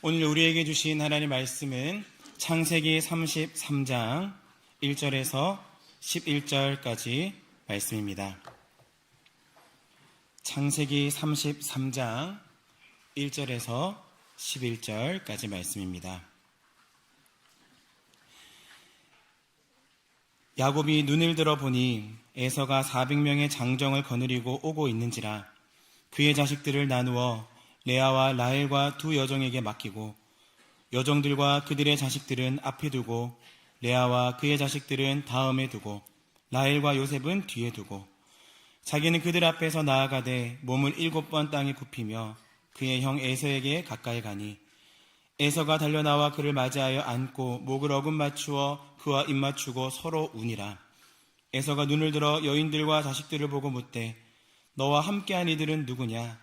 오늘 우리에게 주신 하나님 말씀은 창세기 33장 1절에서 11절까지 말씀입니다. 창세기 33장 1절에서 11절까지 말씀입니다. 야곱이 눈을 들어 보니 에서가 400명의 장정을 거느리고 오고 있는지라 그의 자식들을 나누어 레아와 라헬과 두 여종에게 맡기고 여종들과 그들의 자식들은 앞에 두고 레아와 그의 자식들은 다음에 두고 라헬과 요셉은 뒤에 두고 자기는 그들 앞에서 나아가되 몸을 7번 땅에 굽히며 그의 형 에서에게 가까이 가니 에서가 달려나와 그를 맞이하여 안고 목을 어금 맞추어 그와 입 맞추고 서로 우니라. 에서가 눈을 들어 여인들과 자식들을 보고 묻되 너와 함께한 이들은 누구냐?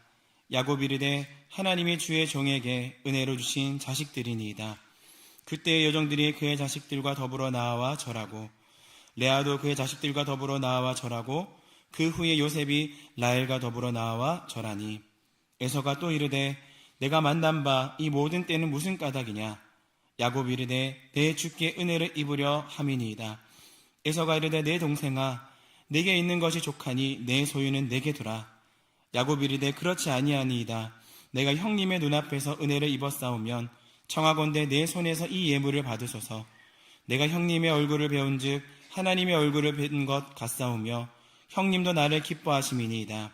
야곱이 이르되 하나님이 주의 종에게 은혜로 주신 자식들이니이다. 그때 여종들이 그의 자식들과 더불어 나와 절하고 레아도 그의 자식들과 더불어 나와 절하고 그 후에 요셉이 라헬과 더불어 나와 절하니 에서가 또 이르되 내가 만난 바 이 모든 때는 무슨 까닭이냐? 야곱이 이르되 내 주께 은혜를 입으려 함이니이다. 에서가 이르되 내 동생아 내게 있는 것이 족하니 내 소유는 내게 두라. 야곱이 이르되 그렇지 아니하니이다. 내가 형님의 눈앞에서 은혜를 입었사오면 청하건대 내 손에서 이 예물을 받으소서. 내가 형님의 얼굴을 배운즉 하나님의 얼굴을 뵌 것 같사오며 형님도 나를 기뻐하심이니이다.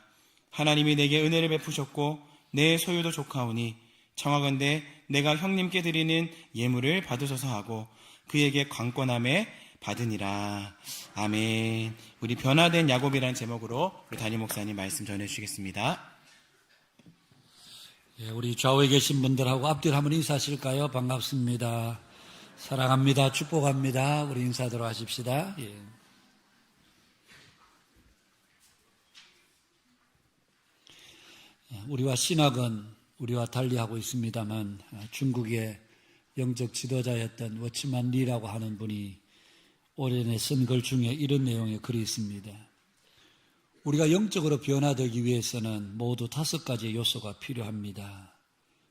하나님이 내게 은혜를 베푸셨고 내 소유도 족하오니 청하건대 내가 형님께 드리는 예물을 받으소서 하고 그에게 관건함에 받으니라. 아멘. 우리 변화된 야곱이라는 제목으로 우리 담임 목사님 말씀 전해주시겠습니다. 예, 우리 좌우에 계신 분들하고 앞뒤로 한번 인사하실까요? 반갑습니다. 사랑합니다. 축복합니다. 우리 인사대로 하십시다. 예. 우리와 신학은 우리와 달리하고 있습니다만 중국의 영적 지도자였던 워치만 리라고 하는 분이 오래전에 쓴 글 중에 이런 내용의 글이 있습니다. 우리가 영적으로 변화되기 위해서는 모두 5가지 요소가 필요합니다.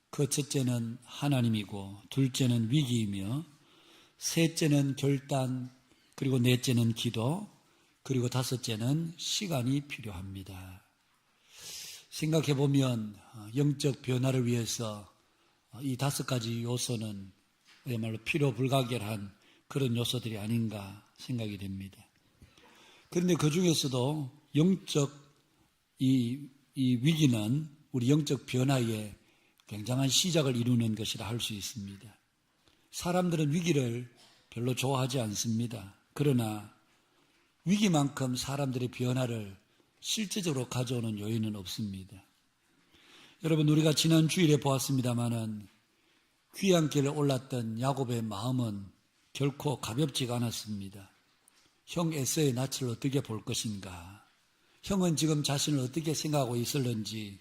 그 첫째는 하나님이고 둘째는 위기이며 셋째는 결단, 그리고 넷째는 기도, 그리고 5째는 시간이 필요합니다. 생각해보면 영적 변화를 위해서 이 5가지 요소는 그야말로 필요 불가결한 그런 요소들이 아닌가 생각이 됩니다. 그런데 그 중에서도 영적 이 위기는 우리 영적 변화의 굉장한 시작을 이루는 것이라 할 수 있습니다. 사람들은 위기를 별로 좋아하지 않습니다. 그러나 위기만큼 사람들의 변화를 실제적으로 가져오는 요인은 없습니다. 여러분, 우리가 지난 주일에 보았습니다마는 귀향길에 올랐던 야곱의 마음은 결코 가볍지가 않았습니다. 형 에서의 낯을 어떻게 볼 것인가? 형은 지금 자신을 어떻게 생각하고 있을는지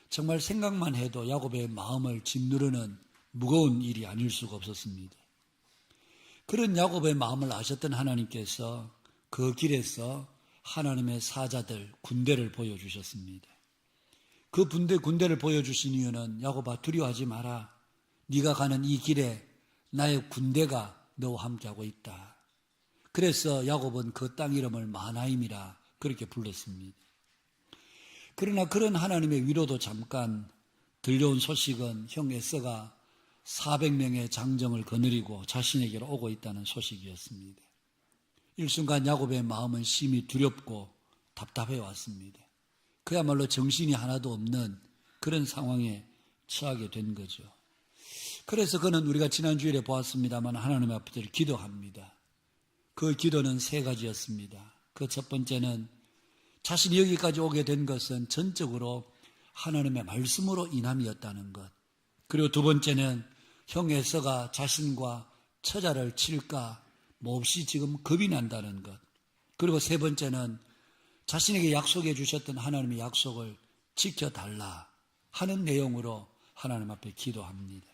정말 생각만 해도 야곱의 마음을 짓누르는 무거운 일이 아닐 수가 없었습니다. 그런 야곱의 마음을 아셨던 하나님께서 그 길에서 하나님의 사자들, 군대를 보여주셨습니다. 그 군대를 보여주신 이유는 야곱아 두려워하지 마라. 네가 가는 이 길에 나의 군대가 너와 함께하고 있다. 그래서 야곱은 그 땅 이름을 마하나임이라 그렇게 불렀습니다. 그러나 그런 하나님의 위로도 잠깐 들려온 소식은 형 에서가 400명의 장정을 거느리고 자신에게로 오고 있다는 소식이었습니다. 일순간 야곱의 마음은 심히 두렵고 답답해 왔습니다. 그야말로 정신이 하나도 없는 그런 상황에 처하게 된 거죠. 그래서 그는 우리가 지난 주일에 보았습니다만 하나님 앞에 기도합니다. 그 기도는 3가지였습니다. 그 첫 번째는 자신이 여기까지 오게 된 것은 전적으로 하나님의 말씀으로 인함이었다는 것. 그리고 두 번째는 형 에서가 자신과 처자를 칠까 몹시 지금 겁이 난다는 것. 그리고 세 번째는 자신에게 약속해 주셨던 하나님의 약속을 지켜달라 하는 내용으로 하나님 앞에 기도합니다.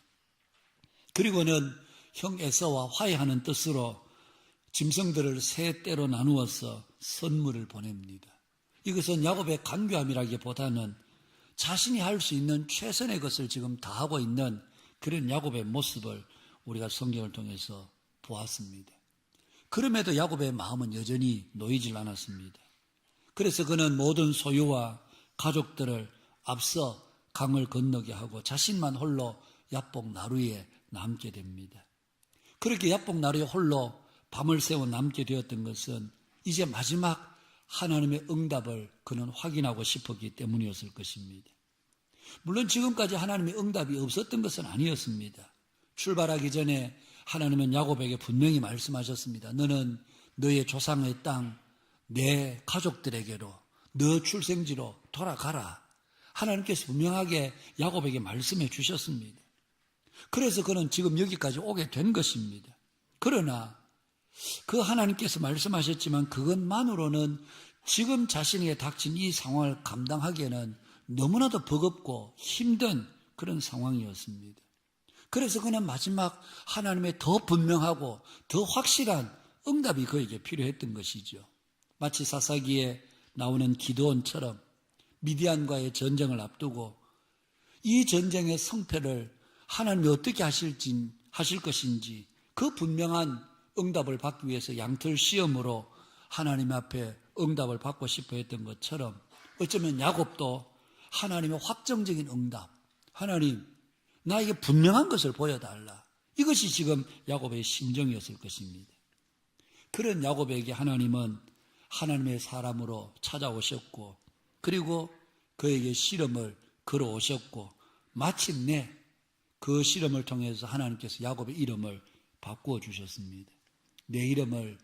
그리고는 형 에서와 화해하는 뜻으로 짐승들을 3떼로 나누어서 선물을 보냅니다. 이것은 야곱의 간교함이라기보다는 자신이 할 수 있는 최선의 것을 지금 다하고 있는 그런 야곱의 모습을 우리가 성경을 통해서 보았습니다. 그럼에도 야곱의 마음은 여전히 놓이질 않았습니다. 그래서 그는 모든 소유와 가족들을 앞서 강을 건너게 하고 자신만 홀로 야복 나루에 남게 됩니다. 그렇게 야복 나루에 홀로 밤을 새워 남게 되었던 것은 이제 마지막 하나님의 응답을 그는 확인하고 싶었기 때문이었을 것입니다. 물론 지금까지 하나님의 응답이 없었던 것은 아니었습니다. 출발하기 전에 하나님은 야곱에게 분명히 말씀하셨습니다. 너는 너의 조상의 땅, 내 가족들에게로, 너 출생지로 돌아가라. 하나님께서 분명하게 야곱에게 말씀해 주셨습니다. 그래서 그는 지금 여기까지 오게 된 것입니다. 그러나 그 하나님께서 말씀하셨지만 그것만으로는 지금 자신에게 닥친 이 상황을 감당하기에는 너무나도 버겁고 힘든 그런 상황이었습니다. 그래서 그는 마지막 하나님의 더 분명하고 더 확실한 응답이 그에게 필요했던 것이죠. 마치 사사기에 나오는 기드온처럼 미디안과의 전쟁을 앞두고 이 전쟁의 성패를 하나님이 어떻게 하실 것인지 그 분명한 응답을 받기 위해서 양털 시험으로 하나님 앞에 응답을 받고 싶어 했던 것처럼 어쩌면 야곱도 하나님의 확정적인 응답, 하나님 나에게 분명한 것을 보여달라. 이것이 지금 야곱의 심정이었을 것입니다. 그런 야곱에게 하나님은 하나님의 사람으로 찾아오셨고 그리고 그에게 시험을 걸어오셨고 마침내 그 시험을 통해서 하나님께서 야곱의 이름을 바꾸어 주셨습니다. 내 이름을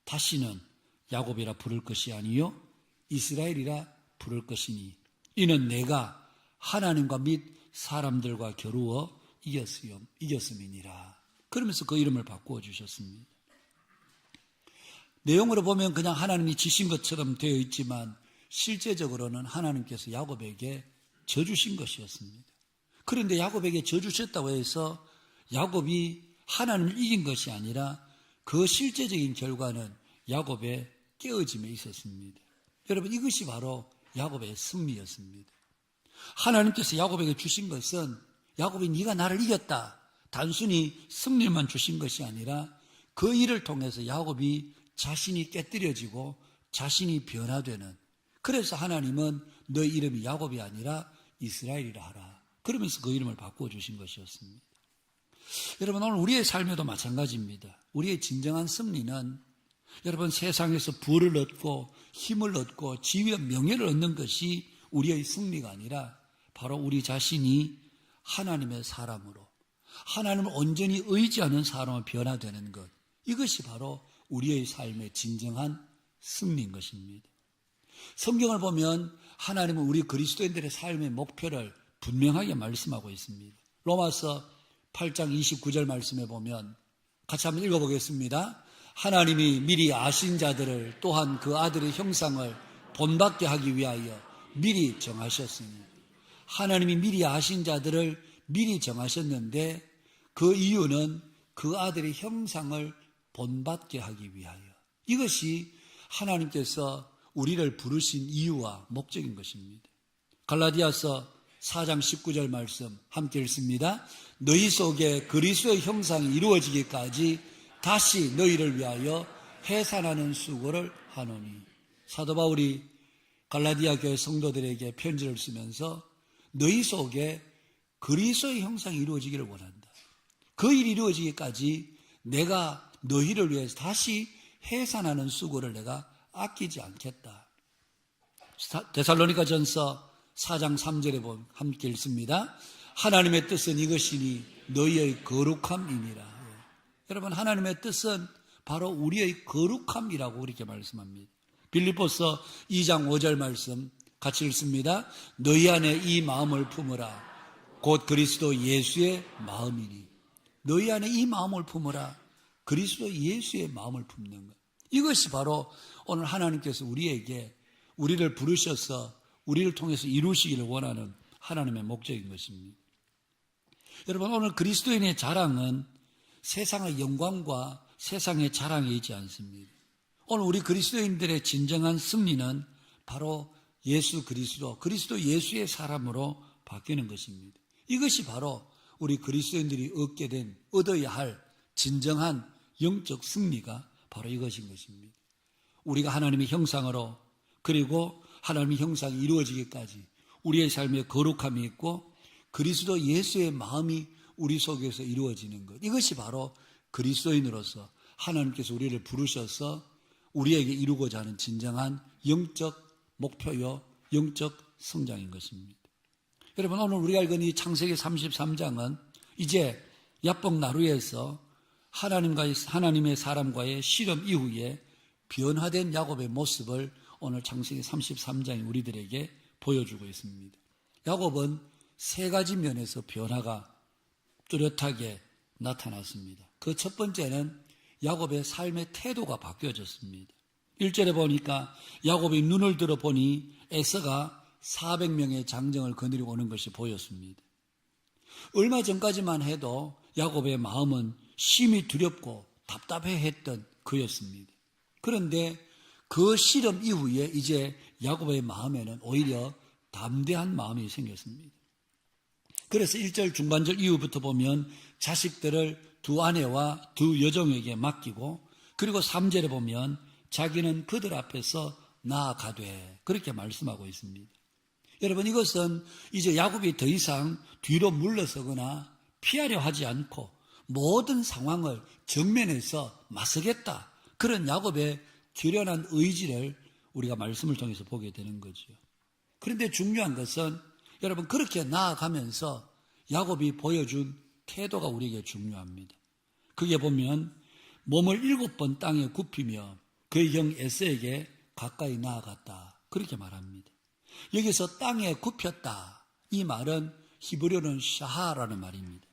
다시는 야곱이라 부를 것이 아니요 이스라엘이라 부를 것이니 이는 내가 하나님과 및 사람들과 겨루어 이겼음이니라. 그러면서 그 이름을 바꾸어 주셨습니다. 내용으로 보면 그냥 하나님이 지신 것처럼 되어 있지만 실제적으로는 하나님께서 야곱에게 져주신 것이었습니다. 그런데 야곱에게 져주셨다고 해서 야곱이 하나님을 이긴 것이 아니라 그 실제적인 결과는 야곱의 깨어짐에 있었습니다. 여러분 이것이 바로 야곱의 승리였습니다. 하나님께서 야곱에게 주신 것은 야곱이 네가 나를 이겼다. 단순히 승리만 주신 것이 아니라 그 일을 통해서 야곱이 자신이 깨뜨려지고 자신이 변화되는 그래서 하나님은 너의 이름이 야곱이 아니라 이스라엘이라 하라. 그러면서 그 이름을 바꾸어 주신 것이었습니다. 여러분 오늘 우리의 삶에도 마찬가지입니다. 우리의 진정한 승리는 여러분 세상에서 부를 얻고 힘을 얻고 지위와 명예를 얻는 것이 우리의 승리가 아니라 바로 우리 자신이 하나님의 사람으로 하나님을 온전히 의지하는 사람으로 변화되는 것 이것이 바로 우리의 삶의 진정한 승리인 것입니다. 성경을 보면 하나님은 우리 그리스도인들의 삶의 목표를 분명하게 말씀하고 있습니다. 로마서 8장 29절 말씀에 보면 같이 한번 읽어보겠습니다. 하나님이 미리 아신 자들을 또한 그 아들의 형상을 본받게 하기 위하여 미리 정하셨습니다. 하나님이 미리 아신 자들을 미리 정하셨는데 그 이유는 그 아들의 형상을 본받게 하기 위하여 이것이 하나님께서 우리를 부르신 이유와 목적인 것입니다. 갈라디아서 4장 19절 말씀 함께 읽습니다. 너희 속에 그리스도의 형상이 이루어지기까지 다시 너희를 위하여 해산하는 수고를 하노니 사도 바울이 갈라디아 교회 성도들에게 편지를 쓰면서 너희 속에 그리스도의 형상이 이루어지기를 원한다. 그 일이 이루어지기까지 내가 너희를 위해서 다시 해산하는 수고를 내가 아끼지 않겠다. 데살로니가 전서 4장 3절에 보면 함께 읽습니다. 하나님의 뜻은 이것이니 너희의 거룩함이니라. 여러분 하나님의 뜻은 바로 우리의 거룩함이라고 그렇게 말씀합니다. 빌립보서 2장 5절 말씀 같이 읽습니다. 너희 안에 이 마음을 품으라. 곧 그리스도 예수의 마음이니. 너희 안에 이 마음을 품으라. 그리스도 예수의 마음을 품는 것. 이것이 바로 오늘 하나님께서 우리를 부르셔서 우리를 통해서 이루시기를 원하는 하나님의 목적인 것입니다. 여러분 오늘 그리스도인의 자랑은 세상의 영광과 세상의 자랑이 있지 않습니다. 오늘 우리 그리스도인들의 진정한 승리는 바로 예수 그리스도 예수의 사람으로 바뀌는 것입니다. 이것이 바로 우리 그리스도인들이 얻어야 할 진정한 영적 승리가 바로 이것인 것입니다. 우리가 하나님의 형상으로 그리고 하나님의 형상이 이루어지기까지 우리의 삶에 거룩함이 있고 그리스도 예수의 마음이 우리 속에서 이루어지는 것. 이것이 바로 그리스도인으로서 하나님께서 우리를 부르셔서 우리에게 이루고자 하는 진정한 영적 목표요, 영적 성장인 것입니다. 여러분, 오늘 우리가 읽은 이 창세기 33장은 이제 야복 나루에서 하나님의 사람과의 실험 이후에 변화된 야곱의 모습을 오늘 창세기 33장이 우리들에게 보여주고 있습니다. 야곱은 세 가지 면에서 변화가 뚜렷하게 나타났습니다. 그 첫 번째는 야곱의 삶의 태도가 바뀌어졌습니다. 1절에 보니까 야곱이 눈을 들어보니 에서가 400명의 장정을 거느리고 오는 것이 보였습니다. 얼마 전까지만 해도 야곱의 마음은 심히 두렵고 답답해했던 그였습니다. 그런데 그 실험 이후에 이제 야곱의 마음에는 오히려 담대한 마음이 생겼습니다. 그래서 1절 중반절 이후부터 보면 자식들을 두 아내와 두 여종에게 맡기고 그리고 3절에 보면 자기는 그들 앞에서 나아가되 그렇게 말씀하고 있습니다. 여러분, 이것은 이제 야곱이 더 이상 뒤로 물러서거나 피하려 하지 않고 모든 상황을 정면에서 맞서겠다. 그런 야곱의 결연한 의지를 우리가 말씀을 통해서 보게 되는 거죠. 그런데 중요한 것은 여러분, 그렇게 나아가면서 야곱이 보여준 태도가 우리에게 중요합니다. 그게 보면 몸을 7번 땅에 굽히며 그의 형 에서에게 가까이 나아갔다. 그렇게 말합니다. 여기서 땅에 굽혔다. 이 말은 히브리어는 샤하라는 말입니다.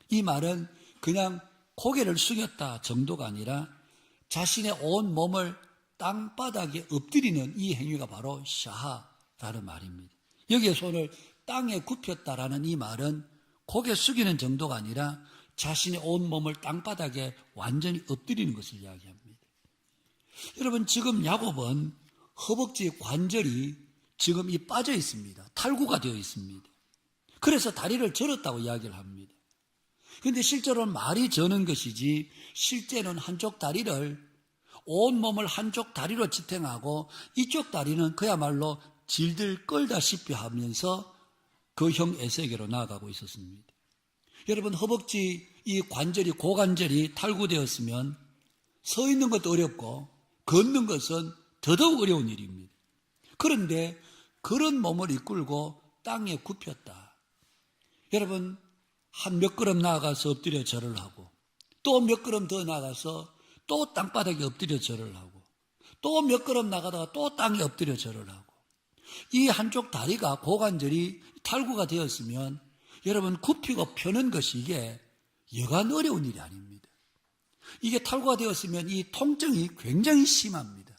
이 말은 그냥 고개를 숙였다 정도가 아니라 자신의 온 몸을 땅바닥에 엎드리는 이 행위가 바로 샤하라는 말입니다. 여기에 손을 땅에 굽혔다라는 이 말은 고개 숙이는 정도가 아니라 자신의 온 몸을 땅바닥에 완전히 엎드리는 것을 이야기합니다. 여러분, 지금 야곱은 허벅지 관절이 지금 빠져 있습니다. 탈구가 되어 있습니다. 그래서 다리를 절었다고 이야기를 합니다. 그런데 실제로는 말이 저는 것이지 실제는 한쪽 다리를 온 몸을 한쪽 다리로 지탱하고 이쪽 다리는 그야말로 질들 끌다시피 하면서 그 형 에서에게로 나아가고 있었습니다. 여러분, 허벅지 이 관절이 고관절이 탈구되었으면 서 있는 것도 어렵고 걷는 것은 더더욱 어려운 일입니다. 그런데 그런 몸을 이끌고 땅에 굽혔다. 여러분, 한 몇 걸음 나아가서 엎드려 절을 하고 또 몇 걸음 더 나가서 또 땅바닥에 엎드려 절을 하고 또 몇 걸음 나가다가 또 땅에 엎드려 절을 하고 이 한쪽 다리가 고관절이 탈구가 되었으면 여러분, 굽히고 펴는 것이 이게 여간 어려운 일이 아닙니다. 이게 탈구가 되었으면 이 통증이 굉장히 심합니다.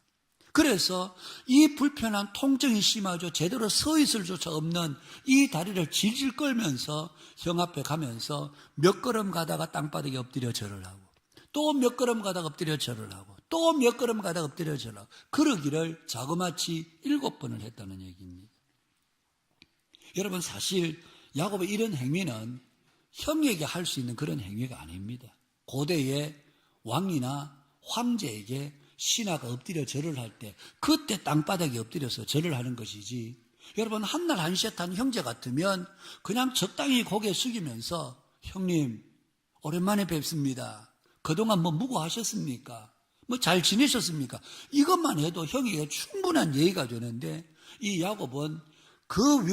그래서 이 불편한 통증이 심하죠. 제대로 서 있을 조차 없는 이 다리를 질질 끌면서 형 앞에 가면서 몇 걸음 가다가 땅바닥에 엎드려 절을 하고 또 몇 걸음 가다가 엎드려 절을 하고 또 몇 걸음 가다가 엎드려 절을 하고 그러기를 자그마치 7번을 했다는 얘기입니다. 여러분, 사실 야곱의 이런 행위는 형에게 할 수 있는 그런 행위가 아닙니다. 고대의 왕이나 황제에게 신하가 엎드려 절을 할 때 그때 땅바닥에 엎드려서 절을 하는 것이지, 여러분, 한날 한시에 한 형제 같으면 그냥 적당히 고개 숙이면서 형님 오랜만에 뵙습니다. 그동안 뭐 무고하셨습니까? 뭐 잘 지내셨습니까? 이것만 해도 형에게 충분한 예의가 되는데 이 야곱은 그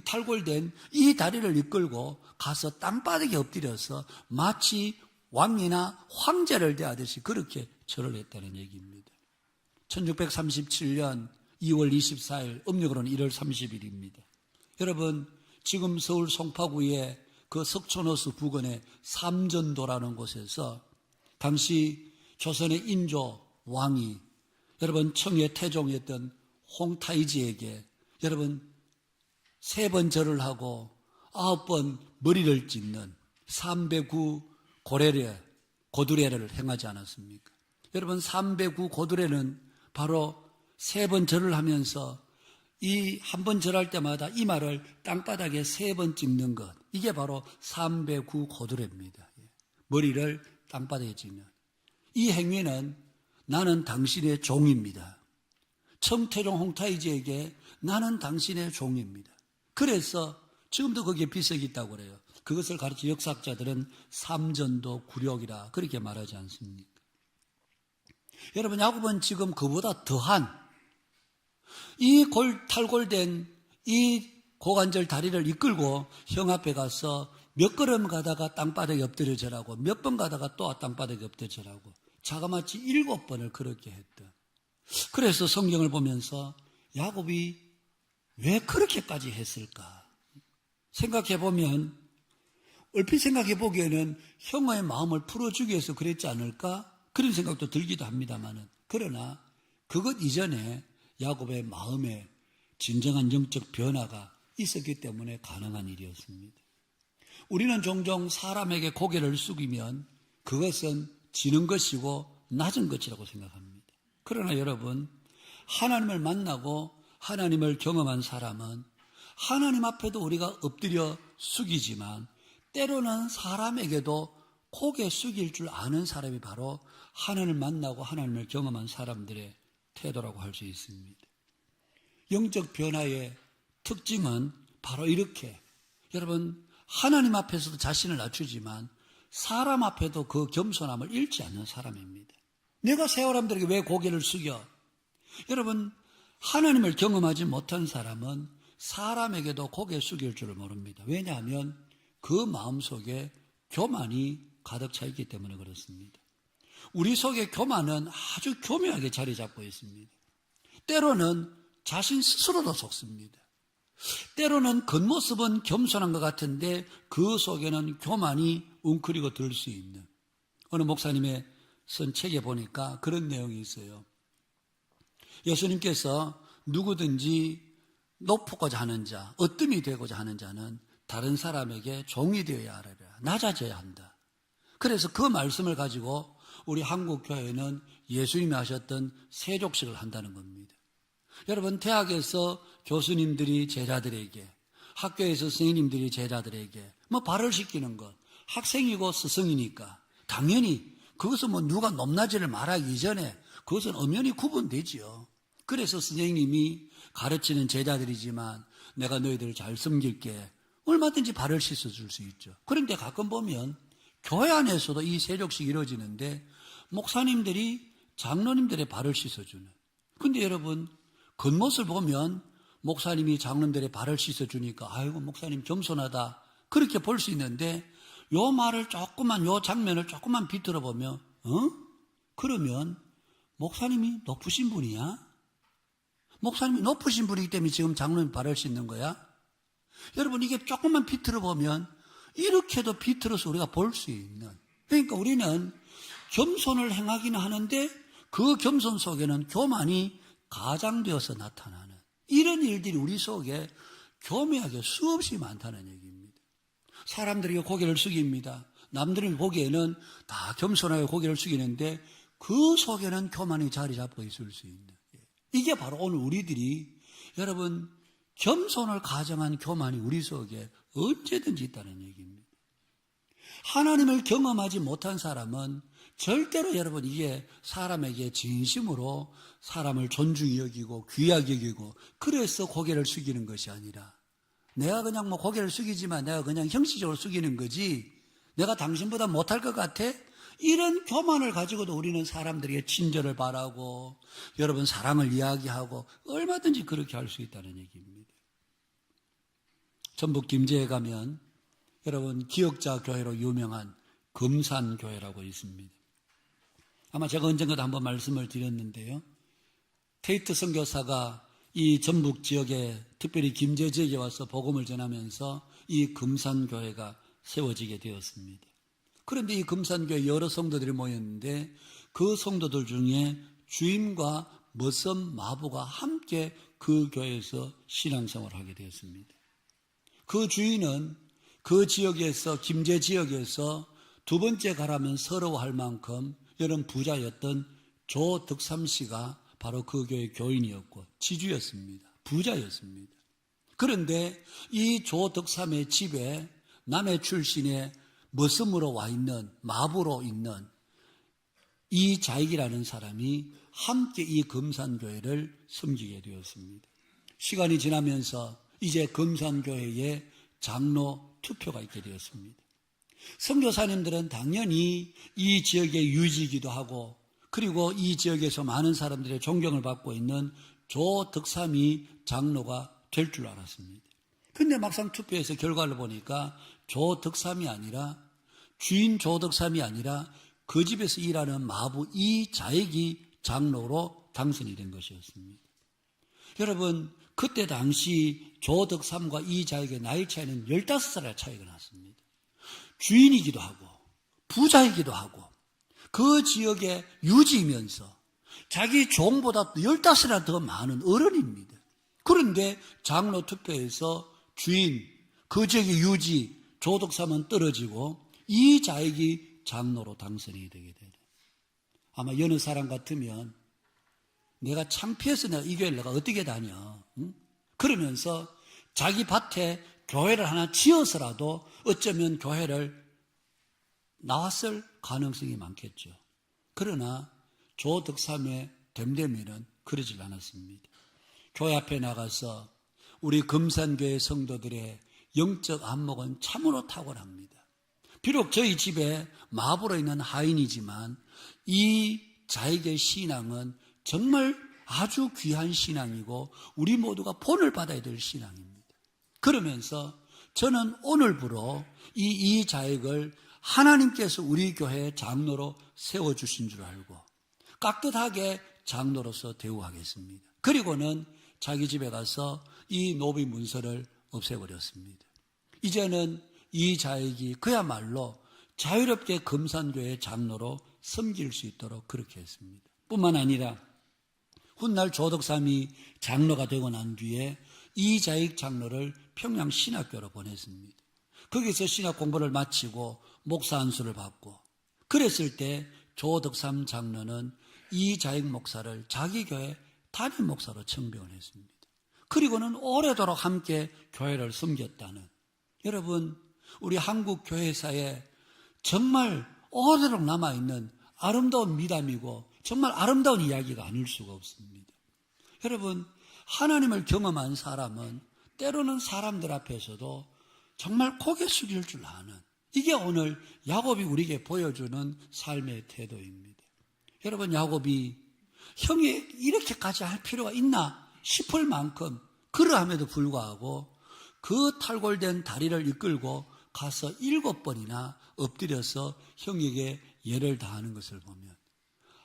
탈골된 이 다리를 이끌고 가서 땅바닥에 엎드려서 마치 왕이나 황제를 대하듯이 그렇게 절을 했다는 얘기입니다. 1637년 2월 24일, 음력으로는 1월 30일입니다. 여러분, 지금 서울 송파구의 그 석촌호수 부근의 삼전도라는 곳에서 당시 조선의 인조 왕이 여러분 청의 태종이었던 홍타이지에게 여러분 3번 절을 하고 9번 머리를 찢는 309 고두례를 행하지 않았습니까? 여러분, 309 고두례는 바로 3번 절을 하면서 이 한 번 절할 때마다 이마를 땅바닥에 3번 찍는 것, 이게 바로 삼배구 고두례입니다. 머리를 땅바닥에 찍는 이 행위는 나는 당신의 종입니다. 청태종 홍타이지에게 나는 당신의 종입니다. 그래서 지금도 거기에 비석이 있다고 그래요. 그것을 가르쳐 역사학자들은 삼전도 굴욕이라 그렇게 말하지 않습니까? 여러분, 야곱은 지금 그보다 더한 이 탈골된 이 고관절 다리를 이끌고 형 앞에 가서 몇 걸음 가다가 땅바닥에 엎드려 절하고 몇 번 가다가 또 땅바닥에 엎드려 절하고 자그마치 7번을 그렇게 했다. 그래서 성경을 보면서 야곱이 왜 그렇게까지 했을까? 생각해보면, 얼핏 생각해보기에는 형의 마음을 풀어주기 위해서 그랬지 않을까? 그런 생각도 들기도 합니다만은, 그러나 그것 이전에 야곱의 마음에 진정한 영적 변화가 있었기 때문에 가능한 일이었습니다. 우리는 종종 사람에게 고개를 숙이면 그것은 지는 것이고 낮은 것이라고 생각합니다. 그러나 여러분, 하나님을 만나고 하나님을 경험한 사람은 하나님 앞에도 우리가 엎드려 숙이지만 때로는 사람에게도 고개 숙일 줄 아는 사람이 바로 하나님을 만나고 하나님을 경험한 사람들의 태도라고 할 수 있습니다. 영적 변화의 특징은 바로 이렇게, 여러분, 하나님 앞에서도 자신을 낮추지만 사람 앞에도 그 겸손함을 잃지 않는 사람입니다. 내가 세월함들에게 왜 고개를 숙여? 여러분, 하나님을 경험하지 못한 사람은 사람에게도 고개 숙일 줄을 모릅니다. 왜냐하면 그 마음속에 교만이 가득 차 있기 때문에 그렇습니다. 우리 속에 교만은 아주 교묘하게 자리 잡고 있습니다. 때로는 자신 스스로도 속습니다. 때로는 겉모습은 겸손한 것 같은데 그 속에는 교만이 웅크리고 들 수 있는, 어느 목사님의 쓴 책에 보니까 그런 내용이 있어요. 예수님께서 누구든지 높고자 하는 자, 어뜸이 되고자 하는 자는 다른 사람에게 종이 되어야 하리라, 낮아져야 한다. 그래서 그 말씀을 가지고 우리 한국 교회는 예수님이 하셨던 세족식을 한다는 겁니다. 여러분, 대학에서 교수님들이 제자들에게, 학교에서 선생님들이 제자들에게 발을 시키는 것, 학생이고 스승이니까 당연히 그것은 누가 높낮이를 말하기 이전에 그것은 엄연히 구분되지요. 그래서 선생님이 가르치는 제자들이지만 내가 너희들을 잘 섬길게, 얼마든지 발을 씻어줄 수 있죠. 그런데 가끔 보면 교회 안에서도 이 세족식이 이루어지는데 목사님들이 장로님들의 발을 씻어주는, 근데 여러분, 겉모습을 보면 목사님이 장로님들의 발을 씻어주니까 아이고 목사님 겸손하다 그렇게 볼 수 있는데, 요 말을 조금만, 요 장면을 조금만 비틀어 보면 그러면 목사님이 높으신 분이야? 목사님이 높으신 분이기 때문에 지금 장로님 발을 씻는 거야? 여러분, 이게 조금만 비틀어 보면 이렇게도 비틀어서 우리가 볼 수 있는, 그러니까 우리는 겸손을 행하기는 하는데 그 겸손 속에는 교만이 가장되어서 나타나는 이런 일들이 우리 속에 교묘하게 수없이 많다는 얘기입니다. 사람들이 고개를 숙입니다. 남들이 보기에는 다 겸손하게 고개를 숙이는데 그 속에는 교만이 자리 잡고 있을 수 있는, 이게 바로 오늘 우리들이, 여러분, 겸손을 가정한 교만이 우리 속에 언제든지 있다는 얘기입니다. 하나님을 경험하지 못한 사람은 절대로 여러분 이게 사람에게 진심으로 사람을 존중히 여기고 귀하게 여기고 그래서 고개를 숙이는 것이 아니라, 내가 그냥 고개를 숙이지만 내가 그냥 형식적으로 숙이는 거지 내가 당신보다 못할 것 같아? 이런 교만을 가지고도 우리는 사람들에게 친절을 바라고 여러분 사랑을 이야기하고 얼마든지 그렇게 할 수 있다는 얘기입니다. 전북 김제에 가면 여러분 기역자 교회로 유명한 금산교회라고 있습니다. 아마 제가 언젠가도 한번 말씀을 드렸는데요. 테이트 선교사가 이 전북 지역에, 특별히 김제 지역에 와서 복음을 전하면서 이 금산교회가 세워지게 되었습니다. 그런데 이 금산교회 여러 성도들이 모였는데 그 성도들 중에 주임과 머슴 마부가 함께 그 교회에서 신앙생활을 하게 되었습니다. 그 주인은 그 지역에서, 김제 지역에서 두 번째 가라면 서러워할 만큼 여러분 부자였던 조덕삼 씨가 바로 그 교회 교인이었고 지주였습니다. 부자였습니다. 그런데 이 조덕삼의 집에 남해 출신의 머슴으로 와 있는, 마부로 있는 이자익이라는 사람이 함께 이 금산교회를 섬기게 되었습니다. 시간이 지나면서 이제 금산교회에 장로 투표가 있게 되었습니다. 선교사님들은 당연히 이 지역의 유지이기도 하고, 그리고 이 지역에서 많은 사람들의 존경을 받고 있는 조덕삼이 장로가 될 줄 알았습니다. 근데 막상 투표해서 결과를 보니까 조덕삼이 아니라, 주인 조덕삼이 아니라 그 집에서 일하는 마부 이자익이 장로로 당선이 된 것이었습니다. 여러분, 그때 당시 조덕삼과 이자익의 나이 차이는 15살의 차이가 났습니다. 주인이기도 하고 부자이기도 하고 그 지역의 유지이면서 자기 종보다 15살이나 더 많은 어른입니다. 그런데 장로 투표에서 주인, 그 지역의 유지, 조덕삼은 떨어지고 이자익이 장로로 당선이 되게 되죠. 아마 여느 사람 같으면 내가 창피해서 내가 이 교회를 내가 어떻게 다녀? 응? 그러면서 자기 밭에 교회를 하나 지어서라도 어쩌면 교회를 나왔을 가능성이 많겠죠. 그러나 조덕삼의 됨됨이는 그러질 않았습니다. 교회 앞에 나가서 우리 금산교회 성도들의 영적 안목은 참으로 탁월합니다. 비록 저희 집에 마부로 있는 하인이지만 이 자익의 신앙은 정말 아주 귀한 신앙이고 우리 모두가 본을 받아야 될 신앙입니다. 그러면서 저는 오늘부로 이 자익을 하나님께서 우리 교회의 장로로 세워주신 줄 알고 깍듯하게 장로로서 대우하겠습니다. 그리고는 자기 집에 가서 이 노비 문서를 없애버렸습니다. 이제는 이 자익이 그야말로 자유롭게 금산교회 장로로 섬길 수 있도록 그렇게 했습니다. 뿐만 아니라 훗날 조덕삼이 장로가 되고 난 뒤에 이자익 장로를 평양 신학교로 보냈습니다. 거기서 신학 공부를 마치고 목사 안수를 받고 그랬을 때 조덕삼 장로는 이자익 목사를 자기 교회 담임 목사로 청빙을 했습니다. 그리고는 오래도록 함께 교회를 섬겼다는, 여러분, 우리 한국 교회사에 정말 오래도록 남아있는 아름다운 미담이고 정말 아름다운 이야기가 아닐 수가 없습니다. 여러분, 하나님을 경험한 사람은 때로는 사람들 앞에서도 정말 고개 숙일 줄 아는, 이게 오늘 야곱이 우리에게 보여주는 삶의 태도입니다. 여러분, 야곱이 형이 이렇게까지 할 필요가 있나 싶을 만큼 그러함에도 불구하고 그 탈골된 다리를 이끌고 가서 7번이나 엎드려서 형에게 예를 다하는 것을 보면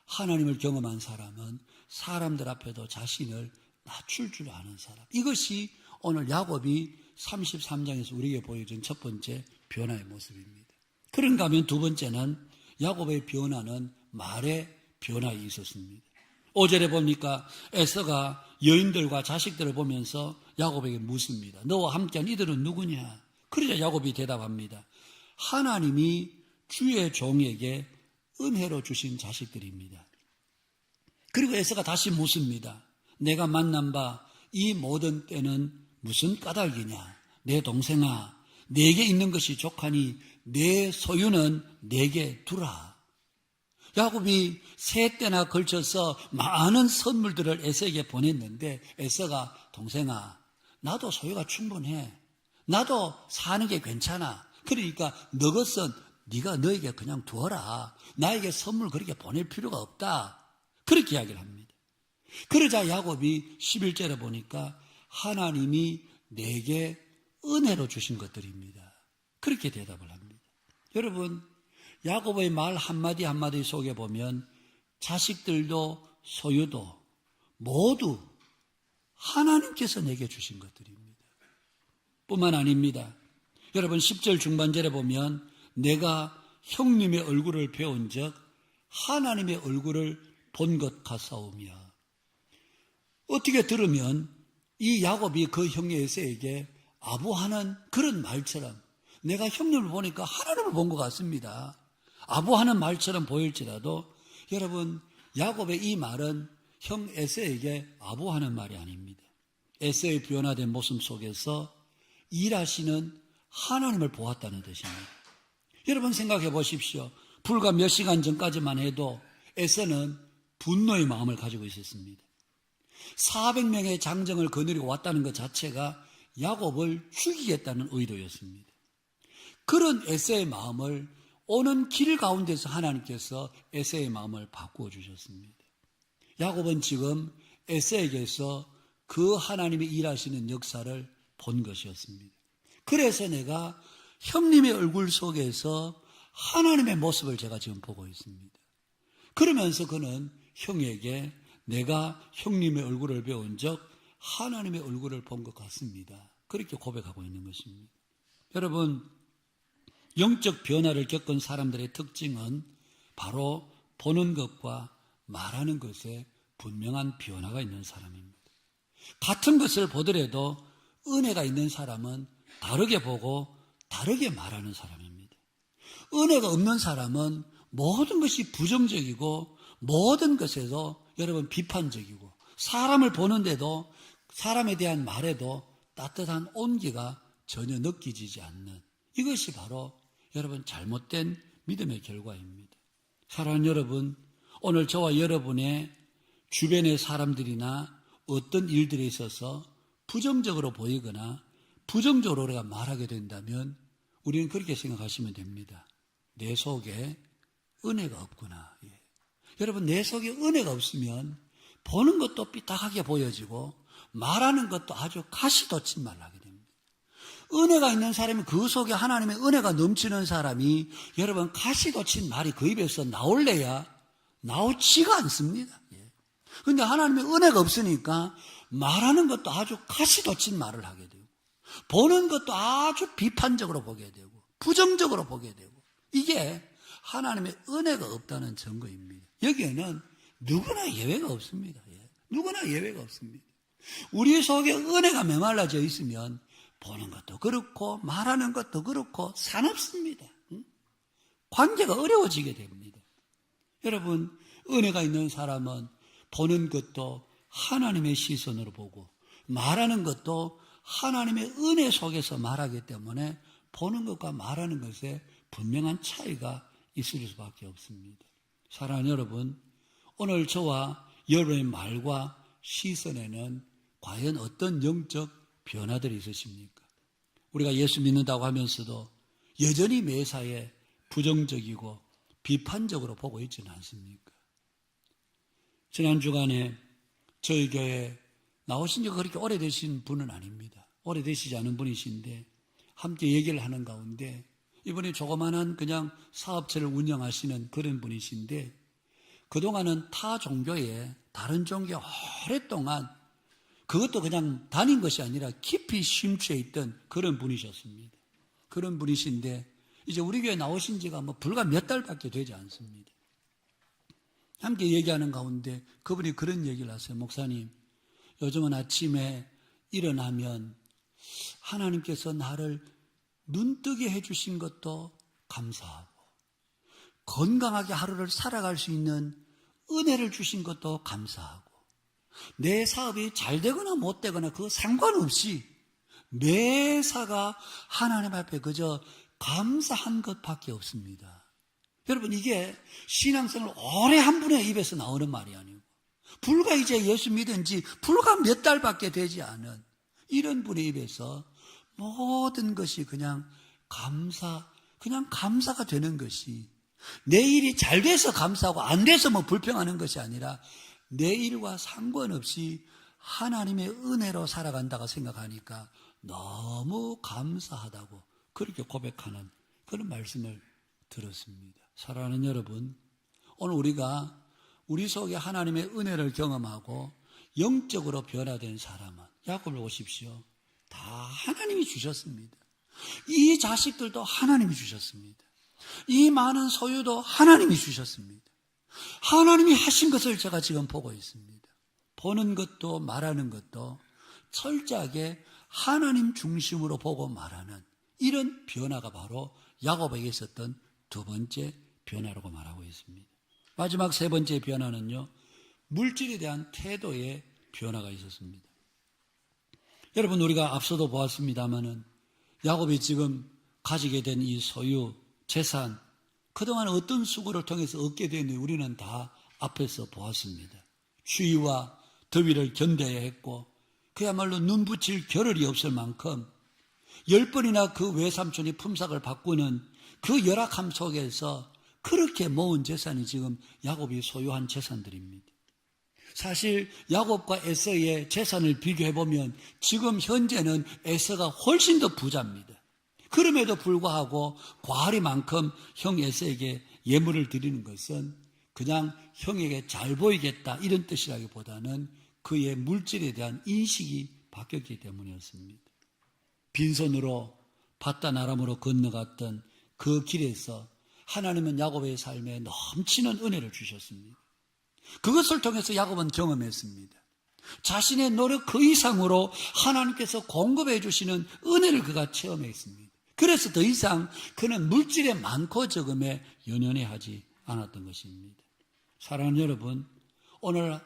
하나님을 경험한 사람은 사람들 앞에도 자신을 낮출 줄 아는 사람, 이것이 오늘 야곱이 33장에서 우리에게 보여준 첫 번째 변화의 모습입니다. 그런가 하면 두 번째는 야곱의 변화는 말의 변화가 있었습니다. 5절에 보니까 에서가 여인들과 자식들을 보면서 야곱에게 묻습니다. 너와 함께한 이들은 누구냐? 그러자 야곱이 대답합니다. 하나님이 주의 종에게 은혜로 주신 자식들입니다. 그리고 에서가 다시 묻습니다. 내가 만난 바 이 모든 때는 무슨 까닭이냐? 내 동생아, 내게 있는 것이 족하니 내 소유는 내게 두라. 야곱이 세 때나 걸쳐서 많은 선물들을 에서에게 보냈는데 에서가 동생아, 나도 소유가 충분해. 나도 사는 게 괜찮아. 그러니까 너 것은 네가 너에게 그냥 두어라. 나에게 선물 그렇게 보낼 필요가 없다. 그렇게 이야기를 합니다. 그러자 야곱이 11절에 보니까 하나님이 내게 은혜로 주신 것들입니다. 그렇게 대답을 합니다. 여러분, 야곱의 말 한마디 한마디 속에 보면 자식들도 소유도 모두 하나님께서 내게 주신 것들입니다. 뿐만 아닙니다. 여러분, 10절 중반절에 보면 내가 형님의 얼굴을 배운 적 하나님의 얼굴을 본 것 같사오며, 어떻게 들으면 이 야곱이 그 형 에서에게 아부하는 그런 말처럼, 내가 형님을 보니까 하나님을 본 것 같습니다. 아부하는 말처럼 보일지라도 여러분, 야곱의 이 말은 형 에서에게 아부하는 말이 아닙니다. 에서의 변화된 모습 속에서 일하시는 하나님을 보았다는 뜻입니다. 여러분 생각해 보십시오. 불과 몇 시간 전까지만 해도 에서는 분노의 마음을 가지고 있었습니다. 400명의 장정을 거느리고 왔다는 것 자체가 야곱을 죽이겠다는 의도였습니다. 그런 에서의 마음을 오는 길 가운데서 하나님께서 에서의 마음을 바꾸어 주셨습니다. 야곱은 지금 에서에게서 그 하나님이 일하시는 역사를 본 것이었습니다. 그래서 내가 형님의 얼굴 속에서 하나님의 모습을 제가 지금 보고 있습니다. 그러면서 그는 형에게 내가 형님의 얼굴을 배운 적 하나님의 얼굴을 본 것 같습니다. 그렇게 고백하고 있는 것입니다. 여러분, 영적 변화를 겪은 사람들의 특징은 바로 보는 것과 말하는 것에 분명한 변화가 있는 사람입니다. 같은 것을 보더라도 은혜가 있는 사람은 다르게 보고 다르게 말하는 사람입니다. 은혜가 없는 사람은 모든 것이 부정적이고 모든 것에도 여러분 비판적이고 사람을 보는데도 사람에 대한 말에도 따뜻한 온기가 전혀 느껴지지 않는 이것이 바로 여러분 잘못된 믿음의 결과입니다. 사랑하는 여러분, 오늘 저와 여러분의 주변의 사람들이나 어떤 일들에 있어서 부정적으로 보이거나 부정적으로 우리가 말하게 된다면 우리는 그렇게 생각하시면 됩니다. 내 속에 은혜가 없구나. 예. 여러분, 내 속에 은혜가 없으면 보는 것도 삐딱하게 보여지고 말하는 것도 아주 가시돋친 말을 하게 됩니다. 은혜가 있는 사람이 그 속에 하나님의 은혜가 넘치는 사람이 여러분 가시돋친 말이 그 입에서 나올래야 나오지가 않습니다. 그런데 하나님의 은혜가 없으니까 말하는 것도 아주 가시돋친 말을 하게 되고 보는 것도 아주 비판적으로 보게 되고 부정적으로 보게 되고 이게 하나님의 은혜가 없다는 증거입니다. 여기에는 누구나 예외가 없습니다. 누구나 예외가 없습니다. 우리 속에 은혜가 메말라져 있으면 보는 것도 그렇고 말하는 것도 그렇고 사납습니다. 관계가 어려워지게 됩니다. 여러분, 은혜가 있는 사람은 보는 것도 하나님의 시선으로 보고 말하는 것도 하나님의 은혜 속에서 말하기 때문에 보는 것과 말하는 것에 분명한 차이가 있을 수밖에 없습니다. 사랑하는 여러분, 오늘 저와 여러분의 말과 시선에는 과연 어떤 영적 변화들이 있으십니까? 우리가 예수 믿는다고 하면서도 여전히 매사에 부정적이고 비판적으로 보고 있지는 않습니까? 지난 주간에 저희 교회에 나오신 지가 그렇게 오래되신 분은 아닙니다. 오래되시지 않은 분이신데 함께 얘기를 하는 가운데 이분이 조그마한 그냥 사업체를 운영하시는 그런 분이신데 그동안은 타 종교에 다른 종교에 오랫동안 그것도 그냥 다닌 것이 아니라 깊이 심취해 있던 그런 분이셨습니다. 그런 분이신데 이제 우리 교회 나오신 지가 불과 몇 달밖에 되지 않습니다. 함께 얘기하는 가운데 그분이 그런 얘기를 하세요. 목사님, 요즘은 아침에 일어나면 하나님께서 나를 눈뜨게 해주신 것도 감사하고 건강하게 하루를 살아갈 수 있는 은혜를 주신 것도 감사하고 내 사업이 잘 되거나 못 되거나 그거 상관없이 매사가 하나님 앞에 그저 감사한 것밖에 없습니다. 여러분, 이게 신앙생활 오래 한 분의 입에서 나오는 말이 아니고 불과 이제 예수 믿은 지 불과 몇 달밖에 되지 않은 이런 분의 입에서 모든 것이 그냥 감사가 되는 것이 내 일이 잘 돼서 감사하고 안 돼서 불평하는 것이 아니라 내 일과 상관없이 하나님의 은혜로 살아간다고 생각하니까 너무 감사하다고 그렇게 고백하는 그런 말씀을 들었습니다. 사랑하는 여러분, 오늘 우리가 우리 속에 하나님의 은혜를 경험하고 영적으로 변화된 사람은 야곱을 보십시오. 다 하나님이 주셨습니다. 이 자식들도 하나님이 주셨습니다. 이 많은 소유도 하나님이 주셨습니다. 하나님이 하신 것을 제가 지금 보고 있습니다. 보는 것도 말하는 것도 철저하게 하나님 중심으로 보고 말하는 이런 변화가 바로 야곱에게 있었던 두 번째 변화라고 말하고 있습니다. 마지막 세 번째 변화는요, 물질에 대한 태도의 변화가 있었습니다. 여러분, 우리가 앞서도 보았습니다마는 야곱이 지금 가지게 된 이 소유, 재산, 그동안 어떤 수고를 통해서 얻게 됐는지 우리는 다 앞에서 보았습니다. 추위와 더위를 견뎌야 했고 그야말로 눈 붙일 겨를이 없을 만큼 10번이나 그 외삼촌이 품삯을 바꾸는 그 열악함 속에서 그렇게 모은 재산이 지금 야곱이 소유한 재산들입니다. 사실 야곱과 에서의 재산을 비교해보면 지금 현재는 에서가 훨씬 더 부자입니다. 그럼에도 불구하고 과할이만큼 형 에서에게 예물을 드리는 것은 그냥 형에게 잘 보이겠다 이런 뜻이라기보다는 그의 물질에 대한 인식이 바뀌었기 때문이었습니다. 빈손으로 바다나람으로 건너갔던 그 길에서 하나님은 야곱의 삶에 넘치는 은혜를 주셨습니다. 그것을 통해서 야곱은 경험했습니다. 자신의 노력 그 이상으로 하나님께서 공급해 주시는 은혜를 그가 체험했습니다. 그래서 더 이상 그는 물질의 많고 적음에 연연해하지 않았던 것입니다. 사랑하는 여러분, 오늘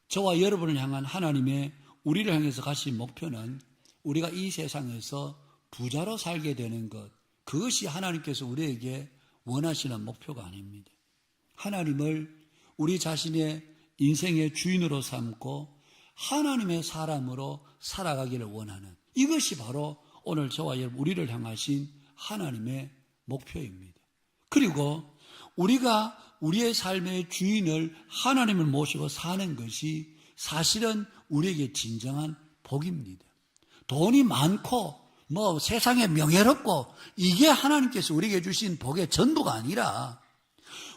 저와 여러분을 향한 하나님의 우리를 향해서 가신 목표는 우리가 이 세상에서 부자로 살게 되는 것, 그것이 하나님께서 우리에게 원하시는 목표가 아닙니다. 하나님을 우리 자신의 인생의 주인으로 삼고 하나님의 사람으로 살아가기를 원하는, 이것이 바로 오늘 저와 여러분 우리를 향하신 하나님의 목표입니다. 그리고 우리가 우리의 삶의 주인을 하나님을 모시고 사는 것이 사실은 우리에게 진정한 복입니다. 돈이 많고 세상에 명예롭고 이게 하나님께서 우리에게 주신 복의 전부가 아니라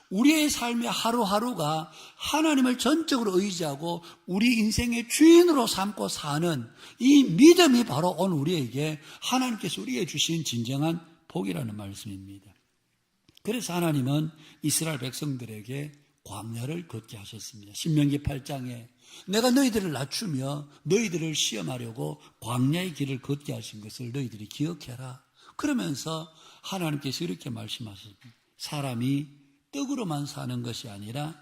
우리의 삶의 하루하루가 하나님을 전적으로 의지하고 우리 인생의 주인으로 삼고 사는 이 믿음이 바로 오늘 우리에게 하나님께서 우리에게 주신 진정한 복이라는 말씀입니다. 그래서 하나님은 이스라엘 백성들에게 광야를 걷게 하셨습니다. 신명기 8장에 내가 너희들을 낮추며 너희들을 시험하려고 광야의 길을 걷게 하신 것을 너희들이 기억해라. 그러면서 하나님께서 이렇게 말씀하셨습니다. 사람이 떡으로만 사는 것이 아니라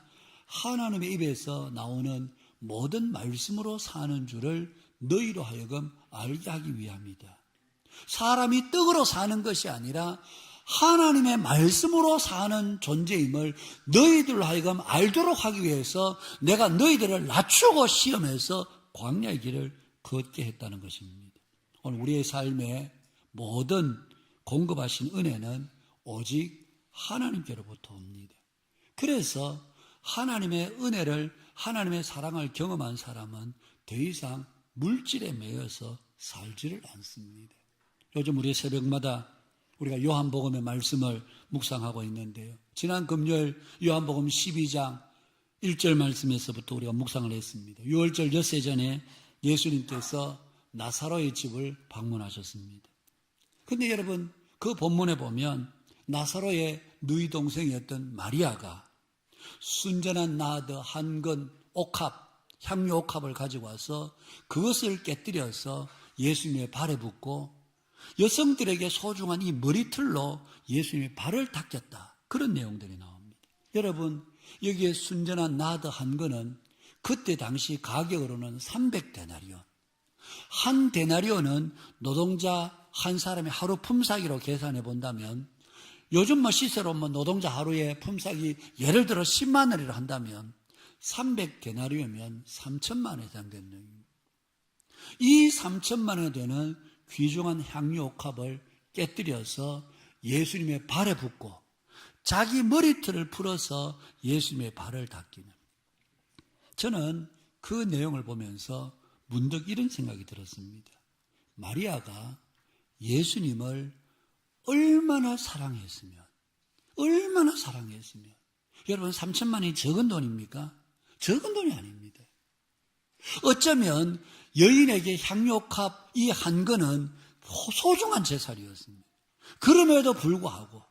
하나님의 입에서 나오는 모든 말씀으로 사는 줄을 너희로 하여금 알게 하기 위함이다. 사람이 떡으로 사는 것이 아니라 하나님의 말씀으로 사는 존재임을 너희들로 하여금 알도록 하기 위해서 내가 너희들을 낮추고 시험해서 광야의 길을 걷게 했다는 것입니다. 오늘 우리의 삶에 모든 공급하신 은혜는 오직 하나님께로부터 옵니다. 그래서 하나님의 은혜를, 하나님의 사랑을 경험한 사람은 더 이상 물질에 매여서 살지를 않습니다. 요즘 우리 새벽마다 우리가 요한복음의 말씀을 묵상하고 있는데요. 지난 금요일 요한복음 12장 1절 말씀에서부터 우리가 묵상을 했습니다. 6월절 엿새 전에 예수님께서 나사로의 집을 방문하셨습니다. 그런데 여러분, 그 본문에 보면 나사로의 누이 동생이었던 마리아가 순전한 나드 한 건 옥합, 향유 옥합을 가지고 와서 그것을 깨뜨려서 예수님의 발에 붓고 여성들에게 소중한 이 머리틀로 예수님의 발을 닦였다. 그런 내용들이 나옵니다. 여러분, 여기에 순전한 나드 한 건은 그때 당시 가격으로는 300데나리온. 한 데나리온은 노동자 한 사람의 하루 품삯으로 계산해 본다면 요즘 시세로 노동자 하루에 품삯이 예를 들어 10만 원이라 한다면 300데나리온이면 3천만 원 이상 되는 겁니다. 이 3천만 원이 되는 귀중한 향유 옥합을 깨뜨려서 예수님의 발에 붓고 자기 머리털을 풀어서 예수님의 발을 닦이는, 저는 그 내용을 보면서 문득 이런 생각이 들었습니다. 마리아가 예수님을 얼마나 사랑했으면 여러분 3천만 원이 적은 돈입니까? 적은 돈이 아닙니다. 어쩌면 여인에게 향유옥합 이 한 건은 소중한 재산이었습니다. 그럼에도 불구하고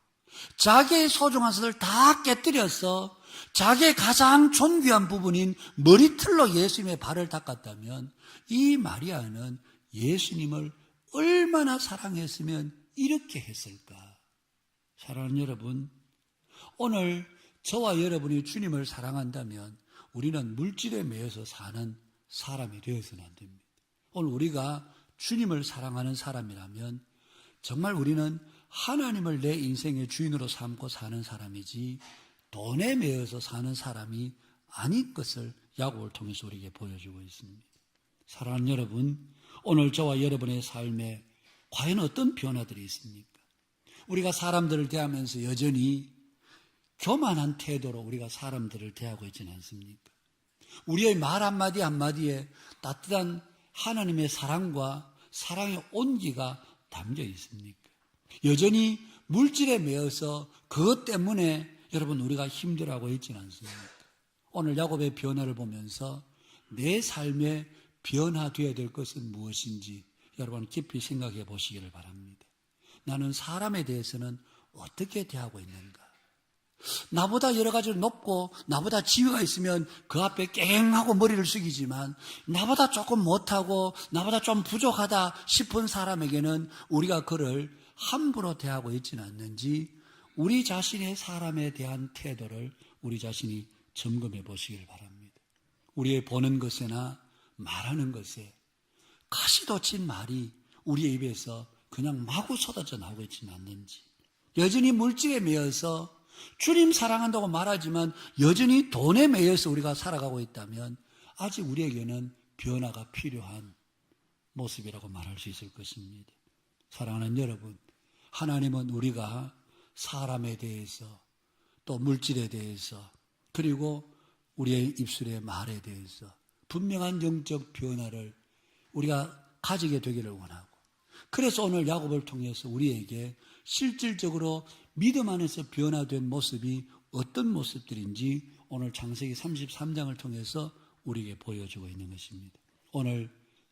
자기의 소중한 것을 다 깨뜨려서 자기의 가장 존귀한 부분인 머리털로 예수님의 발을 닦았다면 이 마리아는 예수님을 얼마나 사랑했으면 이렇게 했을까? 사랑하는 여러분, 오늘 저와 여러분이 주님을 사랑한다면 우리는 물질에 매여서 사는 사람이 되어서는 안 됩니다. 오늘 우리가 주님을 사랑하는 사람이라면 정말 우리는 하나님을 내 인생의 주인으로 삼고 사는 사람이지 돈에 매여서 사는 사람이 아닌 것을 야곱을 통해서 우리에게 보여주고 있습니다. 사랑하는 여러분, 오늘 저와 여러분의 삶에 과연 어떤 변화들이 있습니까? 우리가 사람들을 대하면서 여전히 교만한 태도로 우리가 사람들을 대하고 있지는 않습니까? 우리의 말 한마디 한마디에 따뜻한 하나님의 사랑과 사랑의 온기가 담겨 있습니까? 여전히 물질에 매여서 그것 때문에 여러분 우리가 힘들어하고 있지는 않습니까? 오늘 야곱의 변화를 보면서 내 삶에 변화되어야 될 것은 무엇인지 여러분 깊이 생각해 보시기를 바랍니다. 나는 사람에 대해서는 어떻게 대하고 있는가? 나보다 여러 가지로 높고 나보다 지위가 있으면 그 앞에 깽하고 머리를 숙이지만 나보다 조금 못하고 나보다 좀 부족하다 싶은 사람에게는 우리가 그를 함부로 대하고 있지는 않는지 우리 자신의 사람에 대한 태도를 우리 자신이 점검해 보시길 바랍니다. 우리의 보는 것이나 말하는 것에 가시도 친 말이 우리의 입에서 그냥 마구 쏟아져 나오고 있지는 않는지, 여전히 물질에 매여서 주님 사랑한다고 말하지만 여전히 돈에 매여서 우리가 살아가고 있다면 아직 우리에게는 변화가 필요한 모습이라고 말할 수 있을 것입니다. 사랑하는 여러분, 하나님은 우리가 사람에 대해서 또 물질에 대해서 그리고 우리의 입술의 말에 대해서 분명한 영적 변화를 우리가 가지게 되기를 원하고, 그래서 오늘 야곱을 통해서 우리에게 실질적으로 믿음 안에서 변화된 모습이 어떤 모습들인지 오늘 창세기 33장을 통해서 우리에게 보여주고 있는 것입니다. 오늘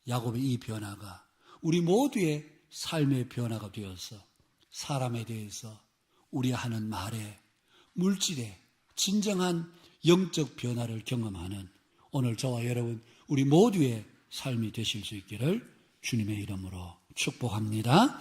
야곱의 이 변화가 우리 모두의 삶의 변화가 되어서 사람에 대해서 우리 하는 말에, 물질에 진정한 영적 변화를 경험하는 오늘 저와 여러분 우리 모두의 삶이 되실 수 있기를 주님의 이름으로 축복합니다.